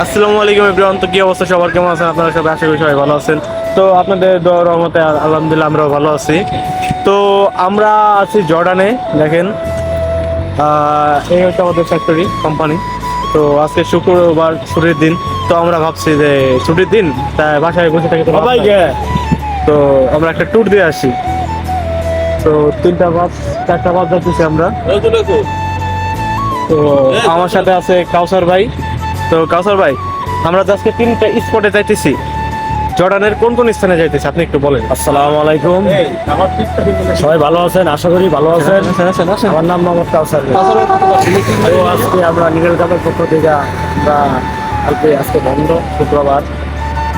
আসসালামু আলাইকুম এভরিওয়ান। তো কি অবস্থা সবার, কেমন আছেন আপনারা সবাই? আশা করি সবাই ভালো আছেন। তো আপনাদের দোয়া রহমতে আলহামদুলিল্লাহ আমরাও ভালো আছি। তো আমরা আছি জর্ডানে। দেখেন, এই হচ্ছে আমাদের ফ্যাক্টরি কোম্পানি। তো আজকে শুক্রবার, ছুটির দিন। তো আমরা ভাবছি যে ছুটির দিন, তাই বাসায় বসে থাকি তো সবাইকে। তো আমরা একটা ট্যুর দিয়ে আসি। তো 3টা বাস 4টা বাস যাচ্ছি আমরা। তো আমার সাথে আছে কাউসার ভাই। তো কাউসার ভাই, আমরা তো আজকে 3টা স্পটে যাইতেছি। জর্ডানের কোন কোন স্থানে যাইতেছি আপনি একটু বলেন। আসসালামু আলাইকুম, সবাই ভালো আছেন? আশা করি ভালো আছেন। আমার নাম মোহাম্মদ কাউসার। তো আজকে আমরা নিগেল কাপের পক্ষ থেকে আমরা আজকে বন্ধ শুক্রবার,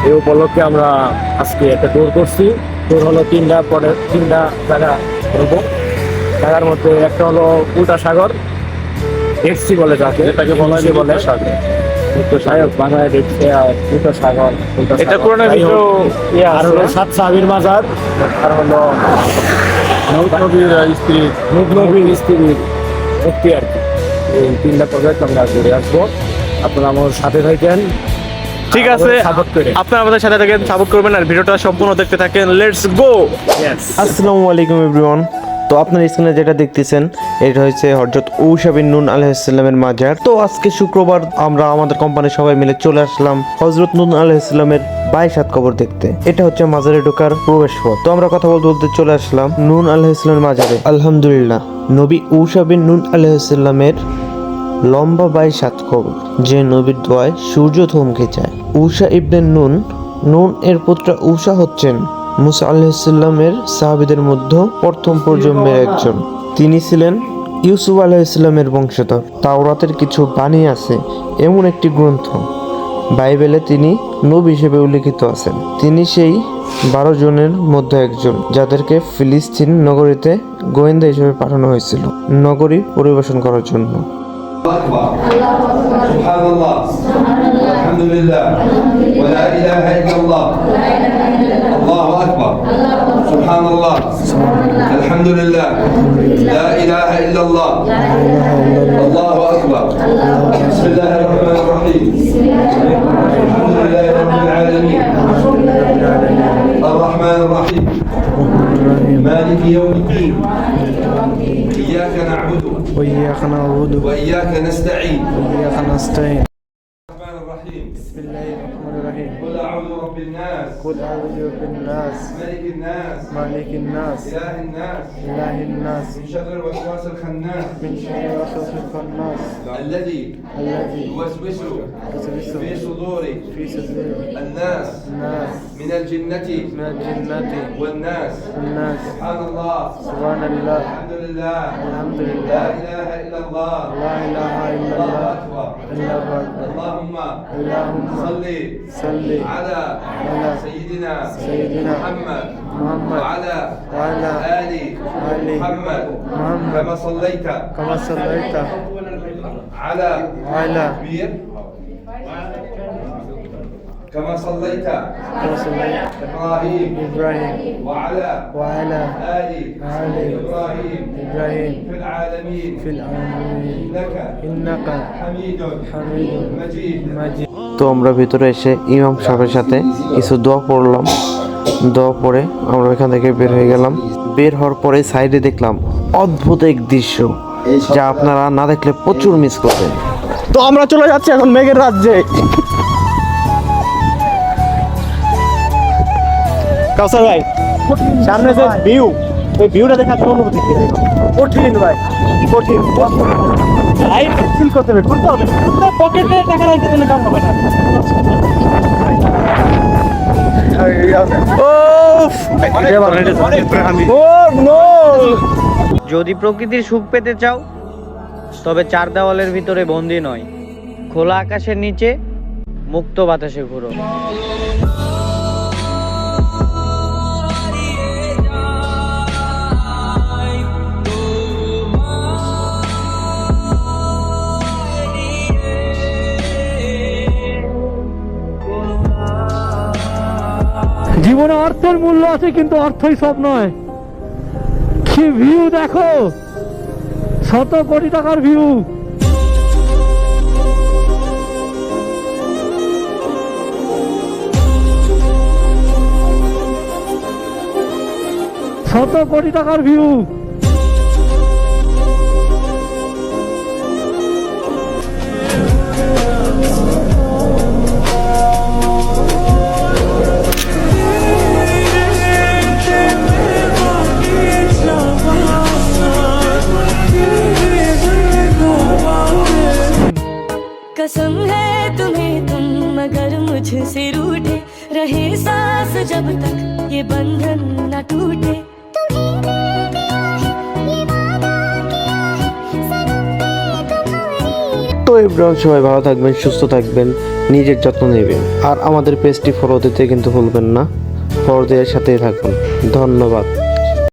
এই উপলক্ষে আমরা আজকে একটা ট্যুর করছি। ট্যুর হলো 3টা জায়গা ঘুরবো। জায়গার মধ্যে একটা হলো উল্টা সাগর, ডেক্সি বলে যাকে, এটাকে বলা বলে সাগর বাংলায় দেখছে। আর উল্টা সাগর, এটা কোরআন ভিডিও আর হলো 7 সাহাবীর মাজার, আর হলো নবীর স্ত্রীর মুক্তি আর কি। এই 3টা প্রজেক্ট আমরা ঘুরে আসবো। আপনারা আমার সাথে থাকেন, ঠিক আছে, সাপোর্ট করে। আপনারা আমাদের সাথে থাকেন, সাপোর্ট করবেন আর ভিডিওটা সম্পূর্ণ দেখতে থাকেন। Let's go. আসসালামু আলাইকুম এভরিওয়ান। তো আপনার স্ক্রিনে যেটা দেখতেছেন এটা হচ্ছে হযরত ঊসা বিন নূন আলাইহিস সালামের মাজার। তো আজকে শুক্রবার আমরা আমাদের কোম্পানির সবাই মিলে চলে আসলাম হযরত নূন আলাইহিস সালামের 22 কবর দেখতে। এটা হচ্ছে মাজারে ঢোকার প্রবেশ পথ। তো আমরা কথা বলতে বলতে চলে আসলাম নূন আলাইহিস সালামের মাজারে। আলহামদুলিল্লাহ, নবী ঊসা বিন নূন আলাইহিস সালামের লম্বা 22 কবর, যে নবীর দোয়ায় সূর্য থমকে যায়। ঊসা ইবনে নুন, নুন এর পুত্র ঊসা হচ্ছেন মুসা আলাইহিস সালামের সাহাবীদের মধ্যে প্রথম প্রজন্মের একজন। তিনি ছিলেন ইউসুফ আলাইহিস সালামের বংশধর। তাওরাতের কিছু বাণী আছে এমন একটি গ্রন্থ, বাইবেলে তিনি নবী হিসেবে উল্লেখিত আছেন। তিনি সেই 12 জনের মধ্যে একজন, যাদেরকে ফিলিস্তিন নগরীতে গোয়েন্দা হিসেবে পাঠানো হয়েছিল নগরী পরিবেশন করার জন্য। أكبر سبحان الله الحمد لله ولا إله إلا الله الله أكبر سبحان الله الحمد لله لا إله إلا الله الله أكبر بسم الله الرحمن الرحيم الحمد لله رب العالمين الرحمن الرحيم مالك يوم الدين إياك نعبد وإياك نعبد وإياك نستعين وإياك نستعين. الرحمن الرحيم بسم الله الرحمن الرحيم. قل أعوذ برب الناس قل أعوذ برب الناس ملك الناس مالك الناس إله الناس إله الناس من شر الوسواس الخناس من شر الوسواس الخناس الذي الذي يوسوس يوسوس في صدور في صدور الناس الناس من الجنة من الجنة والناس والناس. سبحان الله سبحان الله الحمد لله الحمد لا لله إله إلا الله لا إله إلا الله الله أكبر الله أكبر. اللهم اللهم صل صل على على سيدنا سيدنا محمد محمد وعلى وعلى آل آل محمد محمد كما صليت كما صليت على على كبير كما صليت كما صليت إبراهيم إبراهيم وعلى وعلى آل آل إبراهيم إبراهيم في العالمين في العالمين إنك إنك حميد حميد مجيد مجيد. তো আমরা ভিতরে এসে ইমাম সাহেবের সাথে কিছু দোয়া পড়লাম। দোয়া পড়ে আমরা এখান থেকে বের হয়ে গেলাম। বের হওয়ার পরে সাইডে দেখলাম অদ্ভুত এক দৃশ্য, যা আপনারা না দেখলে প্রচুর মিস করবেন। তো আমরা চলে যাচ্ছি এখন মেঘের রাজ্যে। কাউসার ভাই, সামনে যে ভিউ, ওই ভিউটা দেখার জন্য অনুভূতি কি? কঠিন ভাই, কঠিন। লাইফ ফিল করতে হবে, করতে হবে। পকেটে টাকা রাখতে দিলে কাম হবে না। যদি প্রকৃতির সুখ পেতে চাও তবে 4 দেওয়ালের ভিতরে বন্দি নয়, খোলা আকাশের নিচে মুক্ত বাতাসে ঘুরো। জীবনে অর্থের মূল্য আছে, কিন্তু অর্থই সব নয়। কি ভিউ দেখো, 100 কোটি টাকার ভিউ। শত কোটি টাকার ভিউ। कसम है तुम्हें तुम मगर मुझसे रूठे रहे सांस जब तक ये बंधन न टूटे। তো এভরিওয়ান সবাই ভালো থাকবেন, সুস্থ থাকবেন, নিজের যত্ন নেবেন। আর আমাদের পেজটি ফলো দিতে কিন্তু ভুলবেন না, ফলো দেওয়ার সাথেই থাকুন। ধন্যবাদ।